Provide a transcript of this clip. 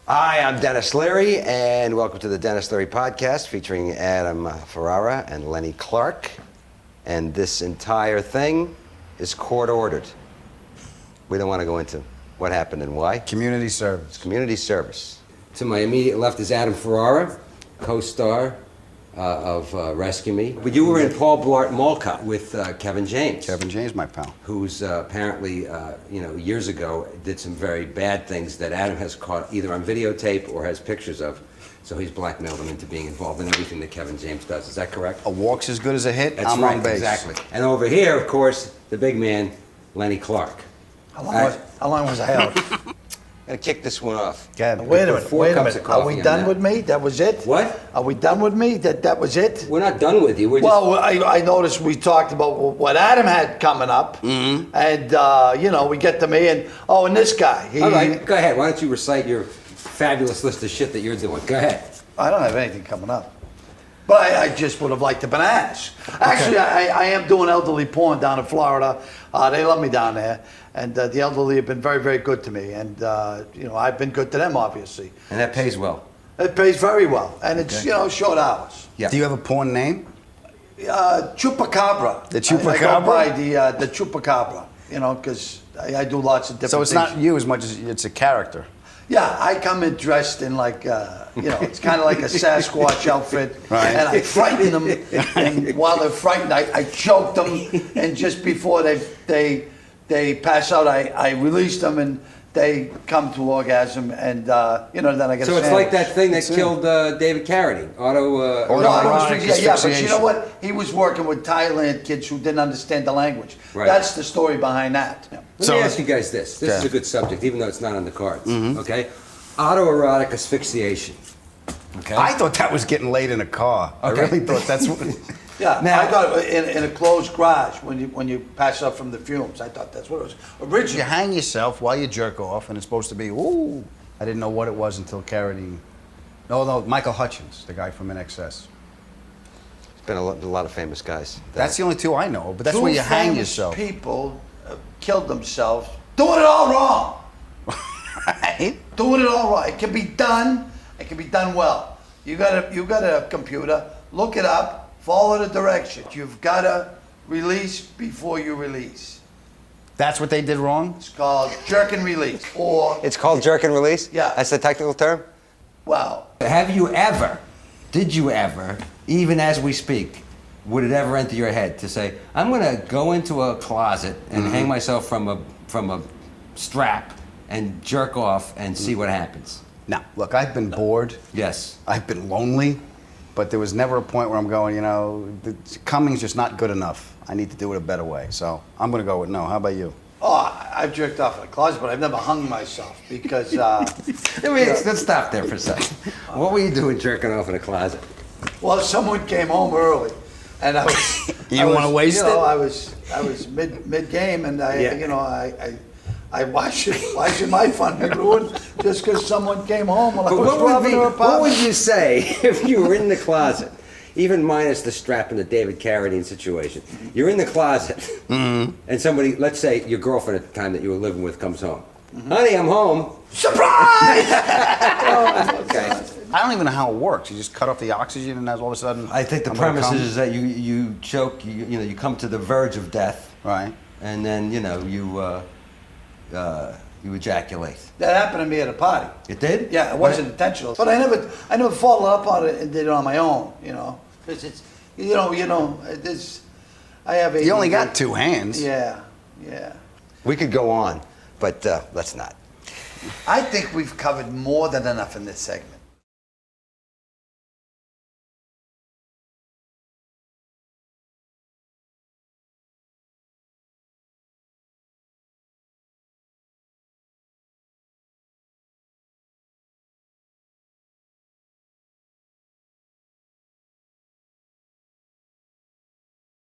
Hi, I'm Denis Leary, and welcome to the Denis Leary Podcast featuring Adam Ferrara and Lenny Clarke. And this entire thing is court-ordered. We don't want to go into what happened and why. Community service. It's community service. To my immediate left is Adam Ferrara, co-star of Rescue Me. But you were in Paul Blart Mall Cop with Kevin James. Kevin James, my pal. Who's apparently, years ago did some very bad things that Adam has caught either on videotape or has pictures of. So he's blackmailed him into being involved in everything that Kevin James does. Is that correct? A walk's as good as a hit. That's I'm right, on base. exactly. And over here, of course, the big man, Lenny Clarke. How long was I out? I'm gonna kick this one off. Wait a minute. Are we done with me? That was it? What? Are we done with me? That was it? We're not done with you. We're Well, I noticed we talked about what Adam had coming up, and we get to me, and this guy. All right, go ahead. Why don't you recite your fabulous list of shit that you're doing? Go ahead. I don't have anything coming up, but I just would have liked the bananas. Actually, I am doing elderly porn down in Florida. They love me down there. And the elderly have been very, very good to me. And, I've been good to them, obviously. And that pays well. It pays very well. And it's, short hours. Yeah. Do you have a porn name? Chupacabra. The Chupacabra? I go by the Chupacabra, because I do lots of different So it's things. not you as much as it's a character. Yeah, I come in dressed in it's kind of like a Sasquatch outfit. Right. And I frighten them. And while they're frightened, I choke them. And just before they pass out, I release them and they come to orgasm, and then I get. So it's like that thing that killed David Carradine, Erotic. Yeah, but you know what? He was working with Thailand kids who didn't understand the language. Right. That's the story behind that. Yeah. Let me ask you guys this. This is a good subject, even though it's not on the cards. Okay, autoerotic asphyxiation. Okay. I thought that was getting laid in a car. Okay. I really thought that's what. Yeah, Now- I thought in a closed garage when you pass up from the fumes. I thought that's what it was You originally. hang yourself while you jerk off, and it's supposed to be, ooh. I didn't know what it was until Carradine. No, Michael Hutchins, the guy from NXS. There's been a lot of famous guys. That's the only two I know, but that's Two where you hang famous yourself. People killed themselves doing it all wrong. Right? Doing it all wrong. It can be done. It can be done well. You got a computer. Look it up. Follow the directions. You've got to release before you release. That's what they did wrong? It's called jerk and release. Or, It's called jerk and release? Yeah. That's the technical term? well, Did you ever, even as we speak, would it ever enter your head to say, I'm going to go into a closet and hang myself from a strap and jerk off and see what happens? Now, look, I've been bored. Yes. I've been lonely, but there was never a point where I'm going, the coming's just not good enough. I need to do it a better way. So I'm going to go with no. How about you? I've jerked off in a closet, but I've never hung myself because. Let's stop there for a second. What were you doing jerking off in a closet? Well, someone came home early, and I was. You didn't want to waste it? I was mid game, and I why should my fun be ruined just because someone came home while I was robbing her apartment? What would you say if you were in the closet, even minus the strap in the David Carradine situation? You're in the closet, and somebody, let's say your girlfriend at the time that you were living with, comes home. Honey, I'm home. Surprise! Okay. I don't even know how it works. You just cut off the oxygen, and that's all of a sudden. I think the I'm gonna premise come? is that you choke, you come to the verge of death, Right. and then you ejaculate. That happened to me at a party. It did? Yeah, it wasn't intentional, but I never followed up on it and did it on my own. Because it's I have a. You only got two hands. Yeah. We could go on, but let's not. I think we've covered more than enough in this segment.